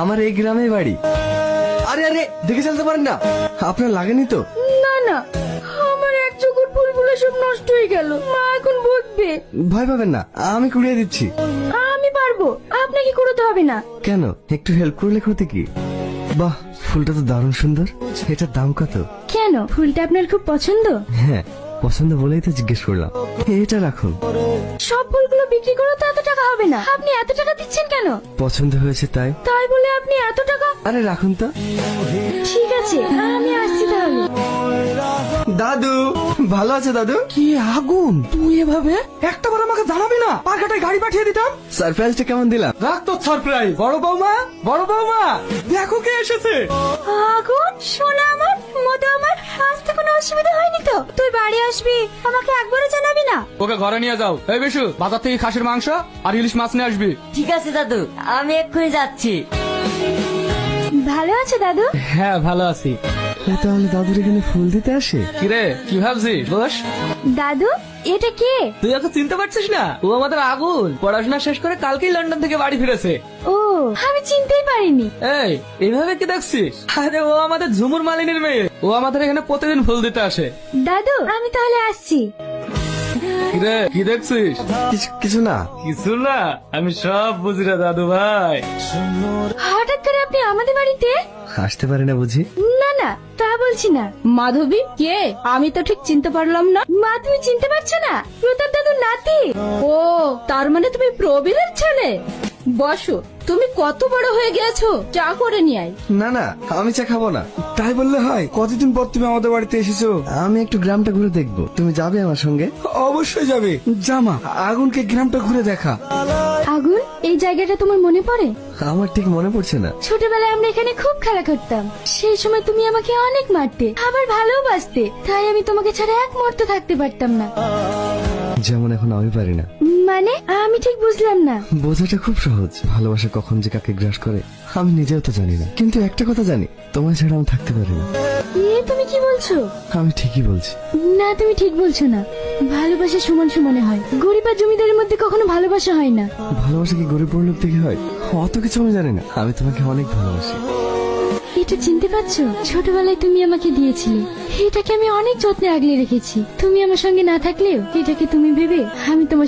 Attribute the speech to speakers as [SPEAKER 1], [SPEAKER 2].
[SPEAKER 1] আমার এই গ্রামে বাড়ি। আরে আরে দেখে চলতে পারেন না, আপনার লাগেনি তো?
[SPEAKER 2] না না, আমার এক চোখের ফুলগুলো সব নষ্ট হয়ে গেল, মা এখন বকবে।
[SPEAKER 1] ভয় পাবেন না, আমি কুড়িয়ে দিচ্ছি।
[SPEAKER 2] আমি পারবো, আপনাকে করতে হবে না।
[SPEAKER 1] কেন, একটু হেল্প করলে ক্ষতি কি? বাহ, ফুলটা তো দারুণ সুন্দর। এটার দাম কত?
[SPEAKER 2] কেন, ফুলটা আপনার খুব পছন্দ?
[SPEAKER 1] হ্যাঁ, পছন্দ বলেই তো জিজ্ঞেস করলাম। এটা রাখুন।
[SPEAKER 2] সব ফুলগুলো বিক্রি করে তো এত টাকা হবে না, আপনি এত টাকা দিচ্ছেন কেন?
[SPEAKER 1] পছন্দ হয়েছে তাই।
[SPEAKER 2] তাই বলে আপনি এত টাকা?
[SPEAKER 1] আরে রাখুন তো।
[SPEAKER 2] ঠিক আছে, আমি আসছি তাহলে।
[SPEAKER 1] দাদু ভালো আছে? দাদু
[SPEAKER 3] কি আগুন, তুই এভাবে একটাবার আমাকে জানাবি না? পার্কাটায় গাড়ি পাঠিয়ে দিতাম।
[SPEAKER 1] সারপ্রাইজটা কেমন দিলাম?
[SPEAKER 3] রাখ তো সারপ্রাইজ। বড় বৌমা, বড় বৌমা, দেখো কে এসেছে।
[SPEAKER 2] আগুন, সোনা আমার, মতো আমার, আসতে কোনো অসুবিধা হয়নি তো? তুই বাড়ি আসবি, আমাকে একবারও জানাবি না?
[SPEAKER 3] ওকে ঘরে নিয়ে যাও। এই বিশু, বাজার থেকে খাসির মাংস আর ইলিশ মাছ নিয়ে আসবি।
[SPEAKER 4] ঠিক আছে দাদু, আমি এক্ষুনি যাচ্ছি।
[SPEAKER 2] ভালো আছে দাদু?
[SPEAKER 3] হ্যাঁ ভালো আছি।
[SPEAKER 1] ও তাহলে দাদুর এখানে ফুল দিতে আসে?
[SPEAKER 3] কিরে, কি ভাবছিস বস?
[SPEAKER 2] দাদু, এটা কে?
[SPEAKER 3] তুই ওকে চিনতে পারছিস না? ও আমাদের আগুন, পড়াশোনা শেষ করে কালকেই লন্ডন থেকে বাড়ি ফিরেছে।
[SPEAKER 2] ও, আমি চিনতেই পারিনি।
[SPEAKER 3] এই এইভাবে কি দেখছিস? আরে ও আমাদের ঝুমুর মালিনীর মেয়ে। ও আমাদের এখানে প্রতিদিন ফুল দিতে আসে।
[SPEAKER 2] দাদু, আমি তাহলে আসছি।
[SPEAKER 3] কিরে, কি দেখছিস?
[SPEAKER 1] কিছু না।
[SPEAKER 3] কিছু না, আমি সব বুঝি রে দাদু ভাই।
[SPEAKER 2] হঠাৎ করে আপনি আমাদের বাড়িতে?
[SPEAKER 1] আসতে পারে না বুঝি?
[SPEAKER 2] না না, তা বলছি না। মাধবী কে? আমি তো ঠিক চিনতে পারলাম না। মা, তুমি চিনতে পারছো না? প্রতাপ দাদুর নাতি। ও, তার মানে তুমি প্রবীরের ছেলে। বসো, তুমি কত বড় হয়ে গেছো, চা করে নিয়ে আয়।
[SPEAKER 1] না না, আমি চা খাবো না।
[SPEAKER 5] তাই বললে হয়? কতদিন পর তুমি আমাদের বাড়িতে এসেছো।
[SPEAKER 1] আমি একটু গ্রামটা ঘুরে দেখবো, তুমি যাবে আমার সঙ্গে?
[SPEAKER 5] অবশ্যই যাবে। জামা, আগুনকে গ্রামটা ঘুরে দেখা।
[SPEAKER 2] আগুন, এই জায়গাটা তোমার মনে পড়ে?
[SPEAKER 1] আমার ঠিক মনে পড়ছে না।
[SPEAKER 2] ছোটবেলায় আমরা এখানে খুব খেলা করতাম। সেই সময় তুমি আমাকে অনেক মারতে, আবার ভালোবাসতে। তাই আমি তোমাকে ছাড়া এক মুহূর্ত থাকতে পারতাম না।
[SPEAKER 1] যেমন এখন আমি পারি না।
[SPEAKER 2] মানে, আমি ঠিক বুঝলাম না।
[SPEAKER 1] বোঝাটা খুব সহজ, ভালোবাসা কখন যে কাকে গ্রাস করে আমি নিজেও তো জানি না। কিন্তু একটা কথা জানি, তোমার ছাড়া আমি থাকতে পারি না।
[SPEAKER 2] তুমি কি বলছো?
[SPEAKER 1] আমি ঠিকই বলছি।
[SPEAKER 2] না, তুমি ঠিক বলছো না। ভালোবাসা সমান সমানে হয়, গরিব আর জমিদারের মধ্যে কখনো ভালোবাসা হয় না।
[SPEAKER 1] ভালোবাসা কি গরিব বড় লোক থেকে হয়? অত কিছু আমি জানি না। আমি তোমাকে অনেক ভালোবাসি।
[SPEAKER 2] এটা চিনতে পারছো? ছোটবেলায় তুমি আমাকে দিয়েছিলে, এটাকে আমি অনেক যত্নে আগলে রেখেছি। তুমি আমার সঙ্গে না থাকলেও এটাকে তুমি ভেবে আমি তোমার